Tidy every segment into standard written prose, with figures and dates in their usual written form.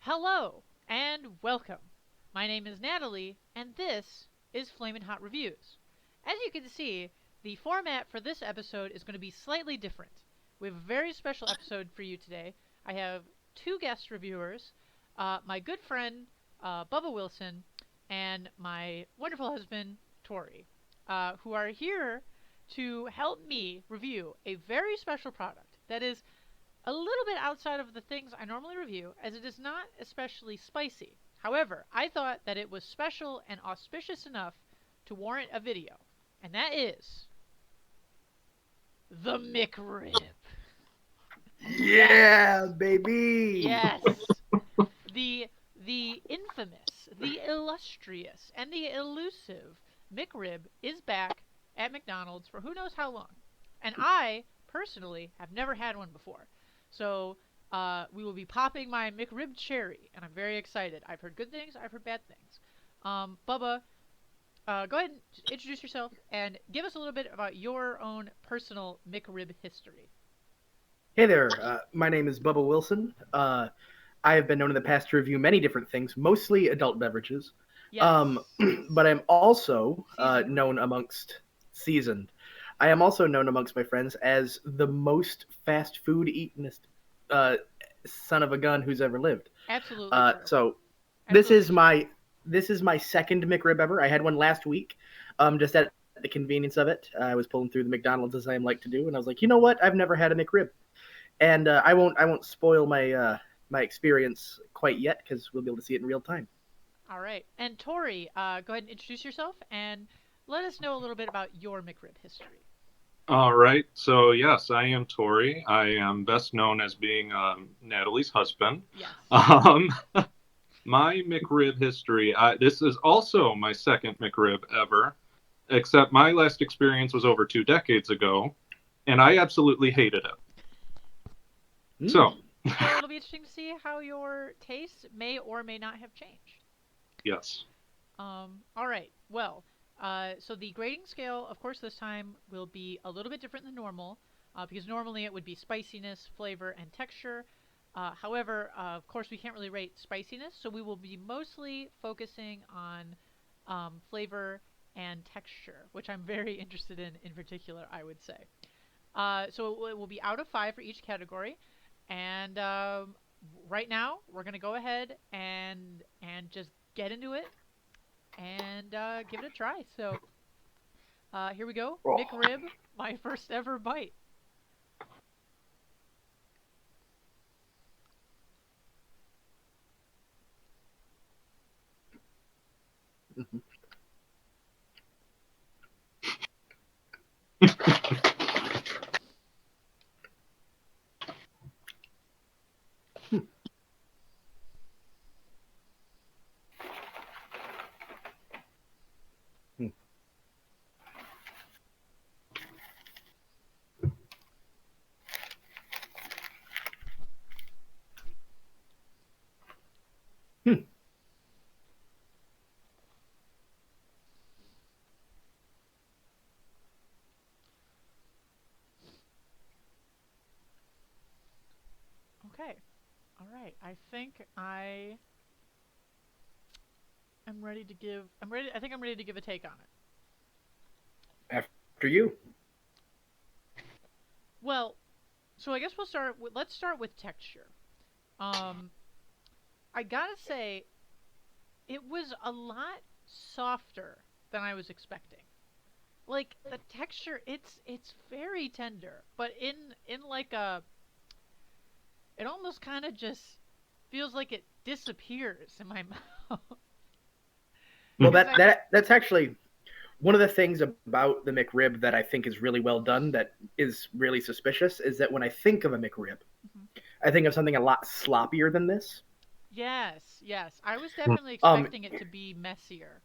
Hello and welcome. My name is Natalie, and this is Flamin' Hot Reviews. As you can see, the format for this episode is going to be slightly different. We have a very special episode for you today. I have two guest reviewers, my good friend Bubba Wilson and my wonderful husband Tori, who are here to help me review a very special product that is a little bit outside of the things I normally review, as it is not especially spicy. However, I thought that it was special and auspicious enough to warrant a video, and that is the McRib. Yeah, baby. Yes, the the infamous, the illustrious, and the elusive McRib is back at McDonald's for who knows how long, and I personally have never had one before. So we will be popping my McRib cherry, and I'm very excited. I've heard good things, I've heard bad things. Bubba, go ahead and introduce yourself and give us a little bit about your own personal McRib history. Hey there. My name is Bubba Wilson. I have been known in the past to review many different things, mostly adult beverages. Yes, Um, but I'm also seasoned. known amongst seasoned. I am also known amongst my friends as the most fast food eatingest uh, son of a gun who's ever lived. Absolutely true. So this Absolutely is true. my second McRib ever. I had one last week, just at the convenience of it. I was pulling through the McDonald's as I like to do, and I was like, you know what? I've never had a McRib, and I won't spoil my experience quite yet because we'll be able to see it in real time. All right. And Tori, go ahead and introduce yourself and let us know a little bit about your McRib history. All right. So, yes, I am Tori. I am best known as being Natalie's husband. Yes. Um, my McRib history, this is also my second McRib ever, except my last experience was over 2 decades ago, and I absolutely hated it. So, Mm. Well, it'll be interesting to see how your tastes may or may not have changed. yes. All right. Well, so the grading scale, of course, this time will be a little bit different than normal, because normally it would be spiciness, flavor, and texture. However, of course, we can't really rate spiciness, so we will be mostly focusing on flavor and texture, which I'm very interested in particular, I would say. So it will be out of five for each category, and right now we're gonna go ahead and just get into it and give it a try. So here we go. McRib, my first ever bite. Okay. All right. I think I am ready to give. I'm ready. I think I'm ready to give a take on it. After you. Well, so I guess we'll start. Let's start with texture. Um, I gotta say, it was a lot softer than I was expecting. Like the texture, it's very tender, but in like a, it almost kind of just feels like it disappears in my mouth. Well, Because that I, that that's actually one of the things about the McRib that I think is really well done. That is really suspicious is that when I think of a McRib, Mhm. I think of something a lot sloppier than this. Yes, yes, I was definitely Um, expecting it to be messier.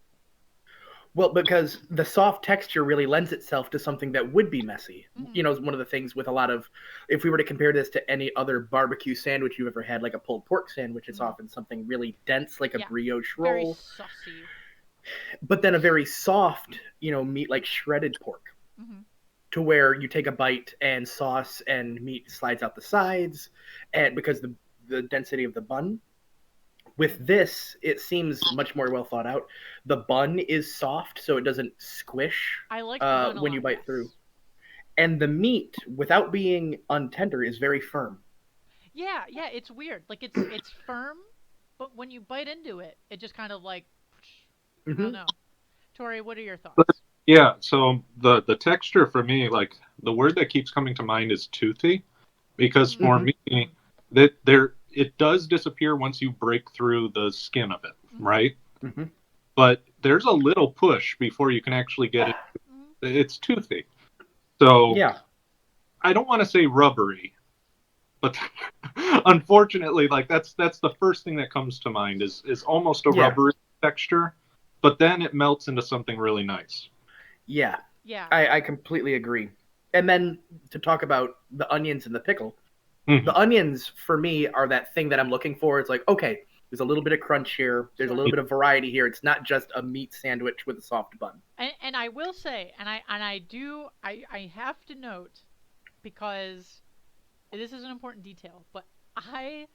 Well, because the soft texture really lends itself to something that would be messy. Hmm. You know, one of the things with a lot of, if we were to compare this to any other barbecue sandwich you've ever had, like a pulled pork sandwich, it's Hmm. often something really dense, like a Yeah, brioche very roll, saucy. but then a very soft, meat like shredded pork, Hmm. to where you take a bite and sauce and meat slides out the sides, and because the density of the bun, With this, it seems much more well thought out. The bun is soft, so it doesn't squish I like the bun a when lot, you bite yes. through. And the meat, without being untender, is very firm. Yeah, yeah, it's weird. Like it's firm, but when you bite into it, it just kind of like I don't Hmm. know. Tori, what are your But thoughts? yeah, so the texture for me, like the word that keeps coming to mind is toothy, because for Hmm. me that there it does disappear once you break through the skin of it, Mm-hmm. right? Hmm. But there's a little push before you can actually get it. Mm-hmm. It's toothy. So Yeah, I don't want to say rubbery, but unfortunately, like that's the first thing that comes to mind is almost a yeah, rubbery texture, but then it melts into something really nice. yeah. Yeah. I completely agree. And then to talk about the onions and the pickle, Hmm. the onions for me are that thing that I'm looking for. It's like, okay, there's a little bit of crunch here. There's a Sure. little bit of variety here. It's not just a meat sandwich with a soft bun. And I will say, and I do I have to note because this is an important detail, but I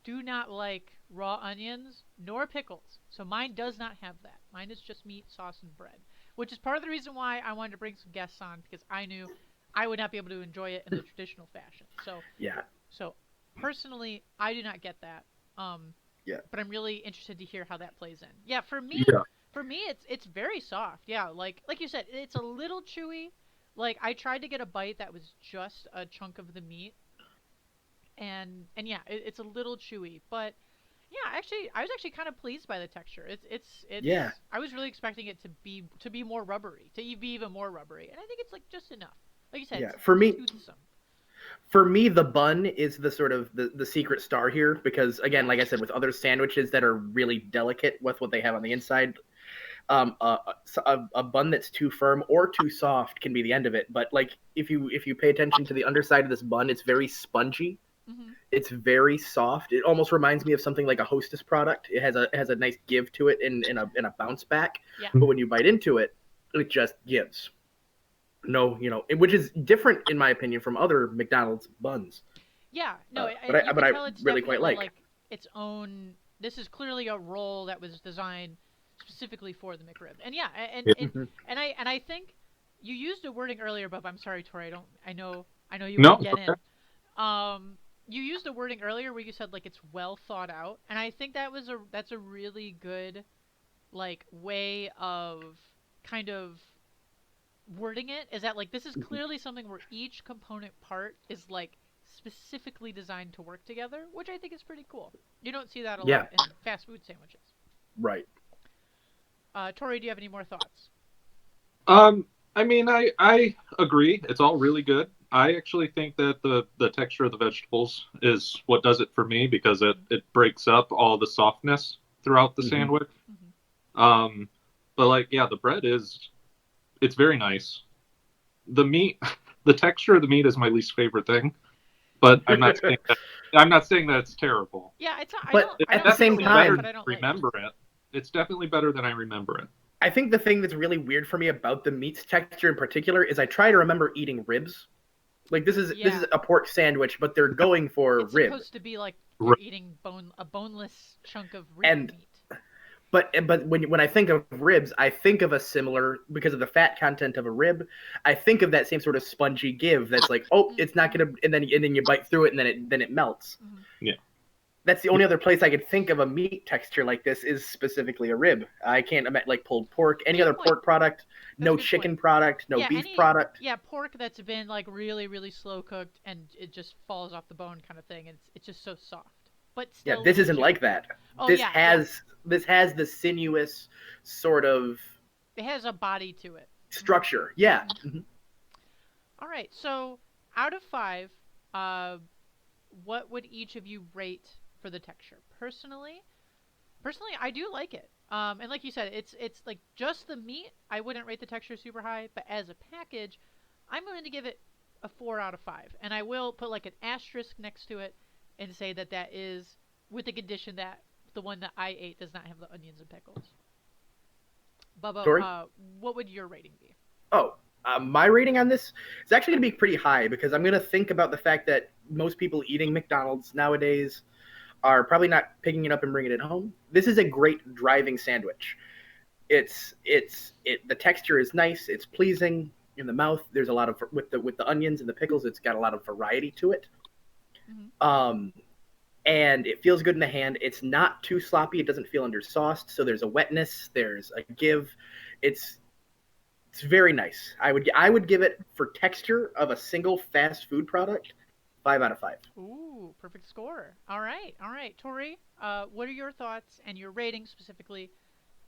do not like raw onions nor pickles. So mine does not have that. Mine is just meat, sauce, and bread, which is part of the reason why I wanted to bring some guests on because I knew I would not be able to enjoy it in the traditional fashion. Yeah, So personally, I do not get that. Um, yeah. but I'm really interested to hear how that plays in. Yeah, Yeah. for me, it's very soft. Yeah, like you said, it's a little chewy. Like I tried to get a bite that was just a chunk of the meat, and yeah, it's a little chewy. But yeah, actually, I was actually kind of pleased by the texture. Yeah. I was really expecting it to be more rubbery, to be even more rubbery, and I think it's like just enough. Like you said, Yeah. it's toothsome. For me, the bun is the sort of the secret star here because again, Yeah. like I said, with other sandwiches that are really delicate with what they have on the inside, a bun that's too firm or too soft can be the end of it. But like if you pay attention to the underside of this bun, it's very spongy. Hmm. It's very soft. It almost reminds me of something like a Hostess product. It has a nice give to it in a bounce back. Yeah. But when you bite into it, it just gives. No, which is different in my opinion from other McDonald's buns. Yeah, no, you But could I tell it's really quite definitely like. like its own. This is clearly a roll that was designed specifically for the McRib. And yeah, Yeah. Hmm. and I think you used a wording earlier, Bob. I'm sorry, Tori. I know you want No, to it's get in. okay. You used a wording earlier where you said like it's well thought out, and I think that's a really good like way of kind of wording it is that like this is clearly something where each component part is like specifically designed to work together, which I think is pretty cool. You don't see that a Yeah, lot in fast food sandwiches. right. Tori, do you have any more thoughts? Um, I mean, I agree. It's all really good. I actually think that the texture of the vegetables is what does it for me because Mm-hmm. it breaks up all the softness throughout the Hmm. sandwich. Mm-hmm. Um, but like, yeah, the bread is it's very nice. The meat, the texture of the meat is my least favorite thing, but I'm not saying that it's terrible. Yeah, it's not, But I It's at the don't same definitely dislike it, better but than time, I I don't like it. remember it. It's definitely better than I remember it. I think the thing that's really weird for me about the meat's texture in particular is I try to remember eating ribs. Like this Yeah, is a pork sandwich, but they're going for it's rib. supposed to be like you're Right. eating a boneless chunk of rib And meat. but when I think of ribs, I think of a similar because of the fat content of a rib. I think of that same sort of spongy give that's like, oh, it's not Mm-hmm. gonna, and then you bite through it, and then it melts. Mm-hmm. Yeah. That's the only other place I could think of a meat texture like this is specifically a rib. I can't imagine like pulled pork, any Good other point. pork product, That's a no good point. chicken product, no Yeah, beef product. pork that's been like really, really slow cooked and it just falls off the bone kind of thing. And it's just so soft, but Yeah, still a this little isn't chewy. like that. Oh yeah, yeah. This has the sinuous sort of It has a body to it. Hmm. structure. Yeah. Hmm. All right. So out of five, uh, what would each of you rate for the texture? Personally, I do like it. And like you said, it's like just the meat. I wouldn't rate the texture super high, but as a package, I'm going to give it a 4 out of 5, and I will put like an asterisk next to it and say that that is with the condition that the one that I ate does not have the onions and pickles. Bubba, Tori? what would your rating be? Oh, my rating on this is actually going to be pretty high because I'm going to think about the fact that most people eating McDonald's nowadays are probably not picking it up and bringing it home. This is a great driving sandwich. The texture is nice. It's pleasing in the mouth. There's a lot of with the onions and the pickles. It's got a lot of variety to it. Mm-hmm. And it feels good in the hand. It's not too sloppy. It doesn't feel undersauced. So there's a wetness. There's a give. It's very nice. I would give it, for texture of a single fast food product, 5 out of 5. Ooh, perfect score. All right, Tori. What are your thoughts and your rating specifically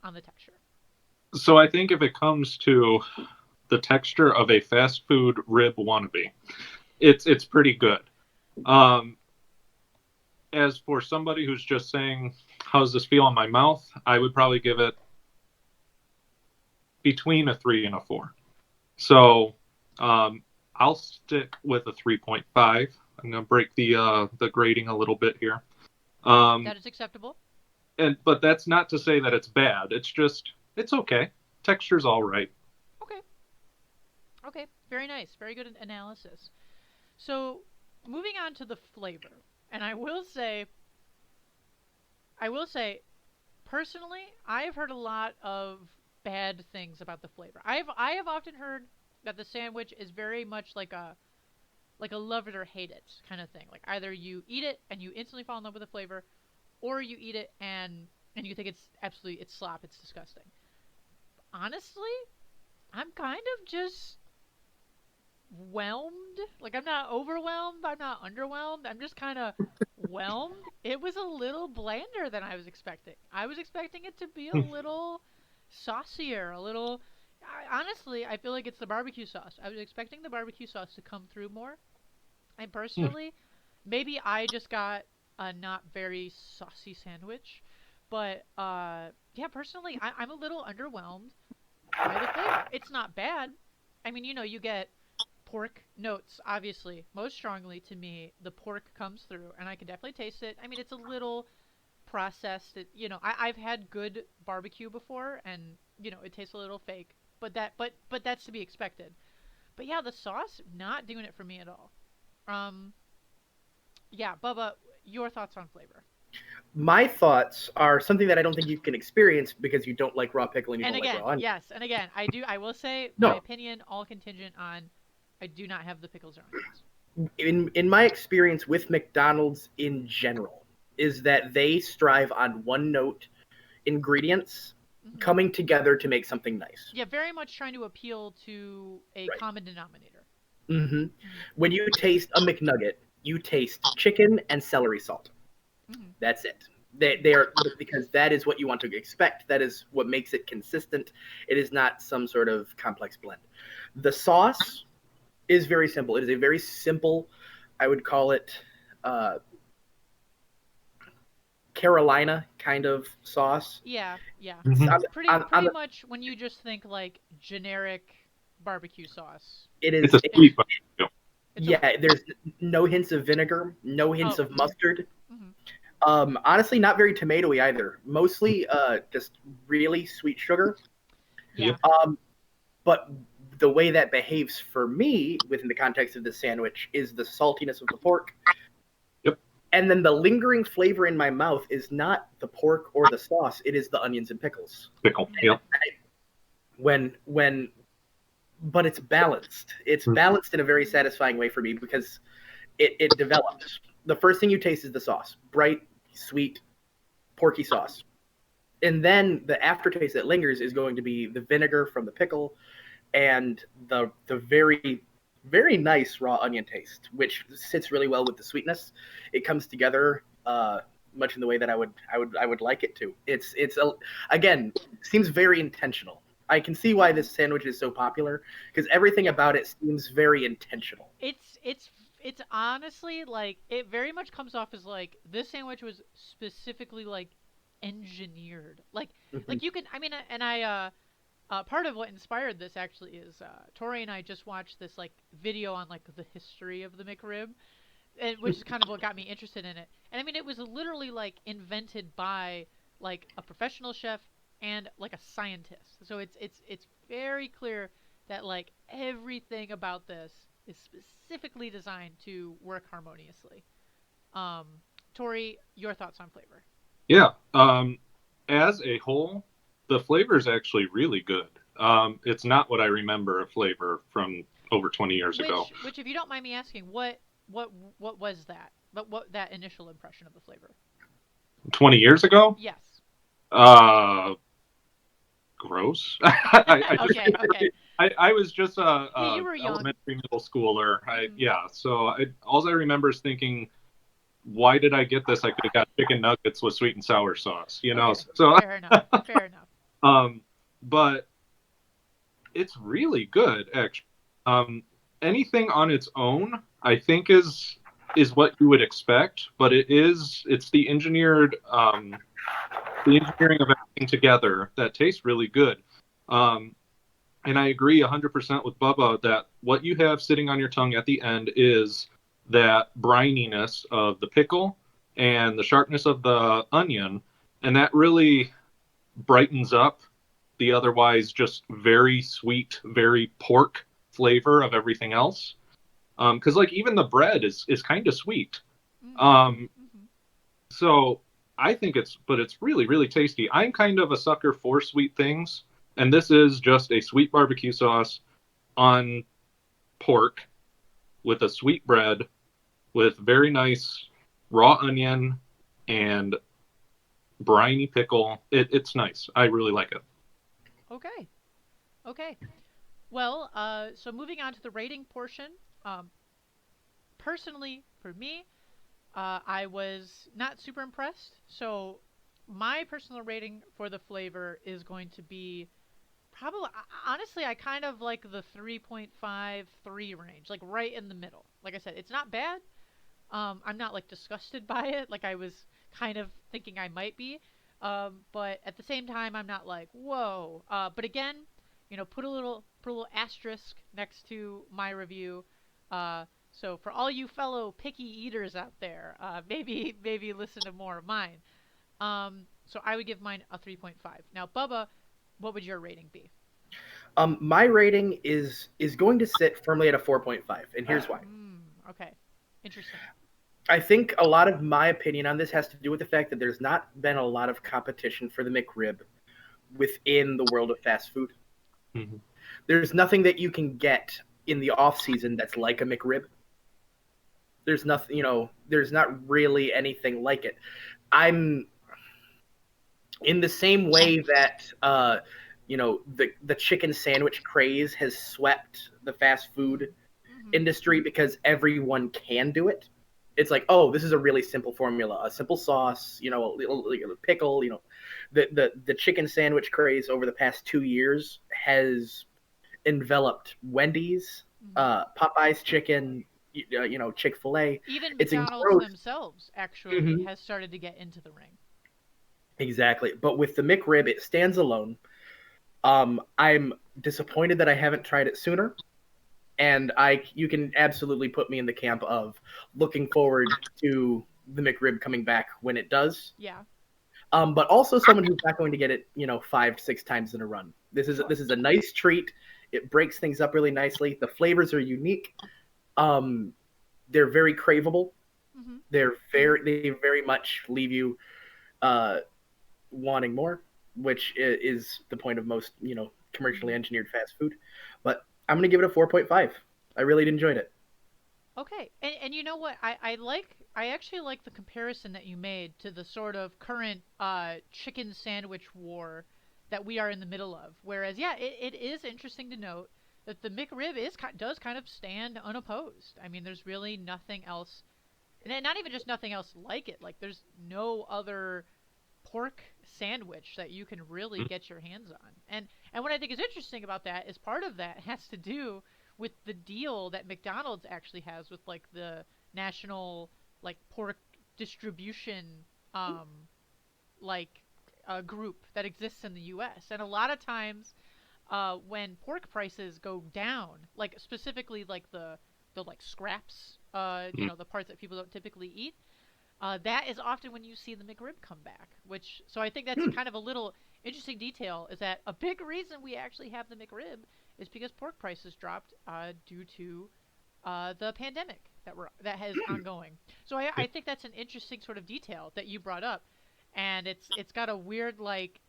on the texture? So I think if it comes to the texture of a fast food rib wannabe, it's pretty good. As for somebody who's just saying, how's this feel in my mouth, I would probably give it between a 3 and a 4. So I'll stick with a 3.5. I'm going to break the grading a little bit here. That is acceptable. But that's not to say that it's bad. It's okay. Texture's all right. Okay. Very nice. Very good analysis. So moving on to the flavor. And I will say, personally, I have heard a lot of bad things about the flavor. I have often heard that the sandwich is very much like a love it or hate it kind of thing. Like either you eat it and you instantly fall in love with the flavor, or you eat it and you think it's slop, it's disgusting. Honestly, I'm kind of just whelmed. Like I'm not overwhelmed, I'm not underwhelmed. I'm just kind of whelmed. It was a little blander than I was expecting. I was expecting it to be a little saucier, a little. Honestly, I feel like it's the barbecue sauce. I was expecting the barbecue sauce to come through more. And personally, maybe I just got a not very saucy sandwich. But yeah, personally, I'm a little underwhelmed by the flavor. It's not bad. I mean, you get pork notes, obviously. Most strongly to me, the pork comes through, and I can definitely taste it. I mean, it's a little processed. I've had good barbecue before, and it tastes a little fake. But that's to be expected. But yeah, the sauce not doing it for me at all. Um, yeah, Bubba, your thoughts on flavor? My thoughts are something that I don't think you can experience because you don't like raw pickle and you And don't like again, raw onion. yes, and again, I will say my No, opinion all contingent on I do not have the pickles or onions. in my experience with McDonald's in general, is that they strive on one note ingredients Hmm. coming together to make something nice. Yeah, very much trying to appeal to a Right. common denominator. hmm Hmm. When you taste a McNugget, you taste chicken and celery salt. Hmm. That's it. They are, because that is what you want to expect. That is what makes it consistent. It is not some sort of complex blend. The sauce is very simple. It is a very simple, I would call it, uh, Carolina kind of sauce. Yeah, yeah. Mm-hmm. On, Pretty the, much when you just think like generic barbecue sauce. it It's is a sweet barbecue. It's a yeah. There's no hints of vinegar, no hints oh. of mustard. Hmm. Honestly, not very tomatoey either. Mostly just really sweet sugar. Yeah. But the way that behaves for me within the context of this sandwich is the saltiness of the pork. Yep. And then the lingering flavor in my mouth is not the pork or the sauce, it is the onions and pickles. Pickle. Yep. When but it's balanced. It's balanced in a very satisfying way for me because it develops. The first thing you taste is the sauce. Bright, sweet, porky sauce. And then the aftertaste that lingers is going to be the vinegar from the pickle and the very very nice raw onion taste, which sits really well with the sweetness. It comes together much in the way that I would like it to. Again, seems very intentional. I can see why this sandwich is so popular because everything Yeah. about it seems very intentional. It's honestly like it very much comes off as like this sandwich was specifically like engineered. Mhm. You can I mean and I part of what inspired this actually is Tori and I just watched this like video on like the history of the McRib, and which is kind of what got me interested in it. And I mean, it was literally like invented by like a professional chef and like a scientist. So it's very clear that like everything about this is specifically designed to work harmoniously. Um, Tori, your thoughts on flavor? Yeah. As a whole, the flavor is actually really good. It's not what I remember a flavor from over 20 years ago. Which, if you don't mind me asking, what what was that? But what that initial impression of the flavor? 20 years ago? Yes. Uh, gross. I just Okay. Okay. I was just Yeah, a you were young. elementary middle schooler. Hmm. Yeah. So all I remember is thinking, why did I get this? I could have got chicken nuggets with sweet and sour sauce. Okay. So Fair enough. Fair enough. um, but it's really good actually. Um, anything on its own, I think is what you would expect, but it's the engineering of everything together that tastes really good. Um, and I agree 100% with Bubba that what you have sitting on your tongue at the end is that brininess of the pickle and the sharpness of the onion, and that really brightens up the otherwise just very sweet, very pork flavor of everything else. Because like even the bread is kind of sweet. Hmm. Um, Hmm. so I think it's really really tasty. I'm kind of a sucker for sweet things, and this is just a sweet barbecue sauce on pork with a sweet bread with very nice raw onion and briny pickle. It's nice. I really like it. Okay. Okay. Well, so moving on to the rating portion. Um, Personally, for me, I was not super impressed. So my personal rating for the flavor is going to be probably, honestly, I kind of like the 3.53 range, like right in the middle. Like I said, it's not bad. I'm not like disgusted by it, like I was kind of thinking I might be. But at the same time, I'm not like whoa. But again, put a little asterisk next to my review. So for all you fellow picky eaters out there, maybe listen to more of mine. So I would give mine a 3.5. Now, Bubba, what would your rating be? My rating is going to sit firmly at a 4.5, and here's why. Okay, interesting. I think a lot of my opinion on this has to do with the fact that there's not been a lot of competition for the McRib within the world of fast food. Mhm. There's nothing that you can get in the off season that's like a McRib. There's nothing, there's not really anything like it. I'm in the same way that the chicken sandwich craze has swept the fast food Mm-hmm. industry because everyone can do it. It's like, oh, this is a really simple formula, a simple sauce, a little pickle. The chicken sandwich craze over the past 2 years has enveloped Wendy's, Mm-hmm. Popeye's chicken, Chick-fil-A. Even It's McDonald's engrossed. themselves actually Mhm. has started to get into the ring. Exactly. But with the McRib, it stands alone. I'm disappointed that I haven't tried it sooner, and you can absolutely put me in the camp of looking forward to the McRib coming back when it does. Yeah, But also someone who's not going to get it, 5, 6 times in a run. sure. This is a nice treat. It breaks things up really nicely. The flavors are unique. Um, they're very craveable. Mm-hmm. They very much leave you uh, wanting more, which is the point of most, commercially Mm-hmm. engineered fast food. But I'm gonna give it a 4.5. I really enjoyed it. Okay, and you know what? I actually like the comparison that you made to the sort of current chicken sandwich war that we are in the middle of. Whereas, yeah, it is interesting to note that the McRib does kind of stand unopposed. I mean, there's really nothing else, and not even just nothing else like it. Like, there's no other pork sandwich that you can really get your hands on. And what I think is interesting about that is part of that has to do with the deal that McDonald's actually has with like the national like pork distribution um like group that exists in the US. And a lot of times when pork prices go down, like specifically like the like scraps, the parts that people don't typically eat, that is often when you see the McRib come back. So I think that's Hmm. kind of a little interesting detail. Is that a big reason we actually have the McRib is because pork prices dropped due to the pandemic. that has ongoing. So I think that's an interesting sort of detail that you brought up, and it's got a weird like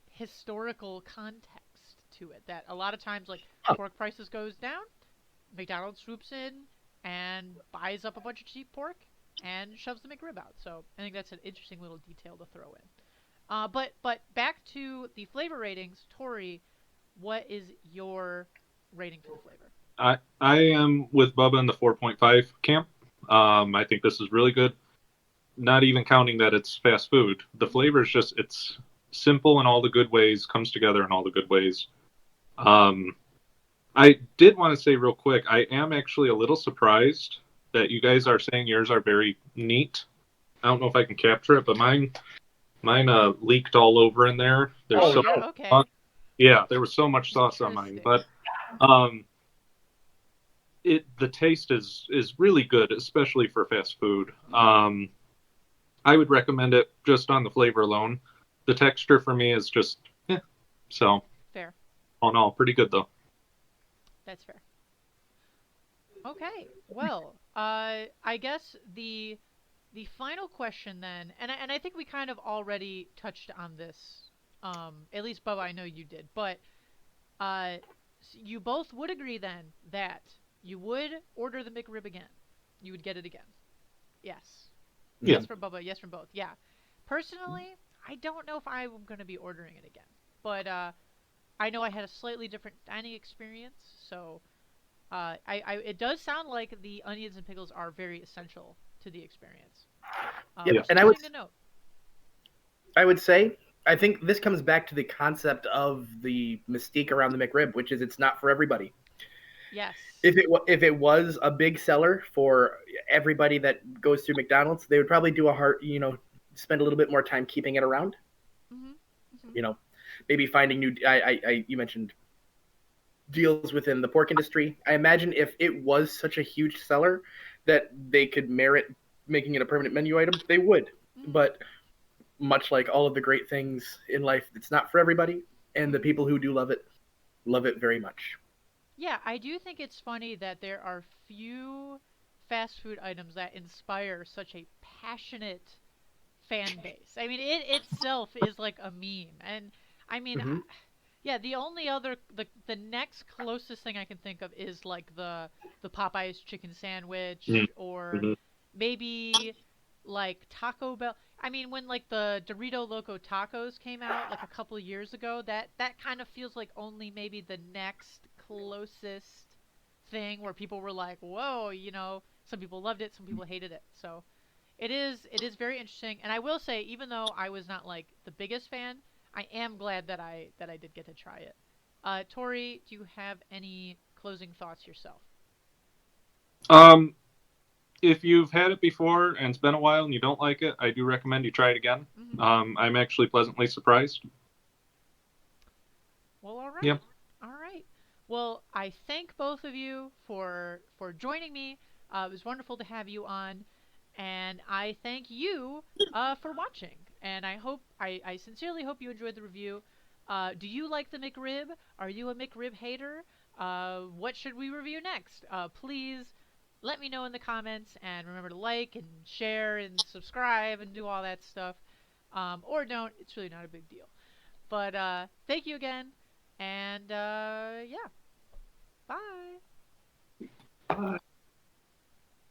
historical context to it that a lot of times like Huh. pork prices goes down, McDonald's swoops in and buys up a bunch of cheap pork and shoves the McRib out. So I think that's an interesting little detail to throw in. But back to the flavor ratings, Tori, what is your rating for the flavor? I am with Bubba in the 4.5 camp. I think this is really good. Not even counting that it's fast food. The flavor is just, it's simple in all the good ways, comes together in all the good ways. I did want to say real quick, I am actually a little surprised that you guys are saying yours are very neat. I don't know if I can capture it, but mine leaked all over in there. There's Oh, so no. Okay. yeah, there was so much sauce on mine, but the taste is really good, especially for fast food. I would recommend it just on the flavor alone. The texture for me is just so Fair. all in all, pretty good though. That's fair. Okay. Well, I guess the final question then, and I think we kind of already touched on this. At least Bubba, I know you did, but you both would agree then that you would order the McRib again. You would get it again. Yes. Yeah. Yes from Bubba. Yes from both. Yeah. Personally, I don't know if I'm going to be ordering it again, but I know I had a slightly different dining experience, so it does sound like the onions and pickles are very essential to the experience. Yep. Yes. And Interesting to note. I would say, I think this comes back to the concept of the mystique around the McRib, which is it's not for everybody. Yes. If it was a big seller for everybody that goes through McDonald's, they would probably do spend a little bit more time keeping it around. Mm-hmm. Mm-hmm. You know, maybe finding new. You mentioned deals within the pork industry. I imagine if it was such a huge seller that they could merit making it a permanent menu item, they would. Mm-hmm. But much like all of the great things in life, it's not for everybody, and the people who do love it very much. Yeah, I do think it's funny that there are few fast food items that inspire such a passionate fan base. I mean, it itself is like a meme, and I mean, Hmm. yeah, the only other the next closest thing I can think of is like the Popeyes chicken sandwich, or Mm-hmm. maybe like Taco Bell. I mean, when like the Dorito Loco tacos came out like a couple of years ago, that kind of feels like only maybe the next closest thing where people were like, "Whoa," some people loved it, some people hated it. So, it is very interesting, and I will say, even though I was not like the biggest fan, I am glad that I did get to try it. Tori, do you have any closing thoughts yourself? Um, if you've had it before and it's been a while and you don't like it, I do recommend you try it again. Mm-hmm. I'm actually pleasantly surprised. Well, all right. Yep. All right. Well, I thank both of you for joining me. It was wonderful to have you on, and I thank you for watching. And I sincerely hope you enjoyed the review. Do you like the McRib? Are you a McRib hater? What should we review next? Please let me know in the comments, and remember to like and share and subscribe and do all that stuff. Or don't. It's really not a big deal. But thank you again. And yeah, bye.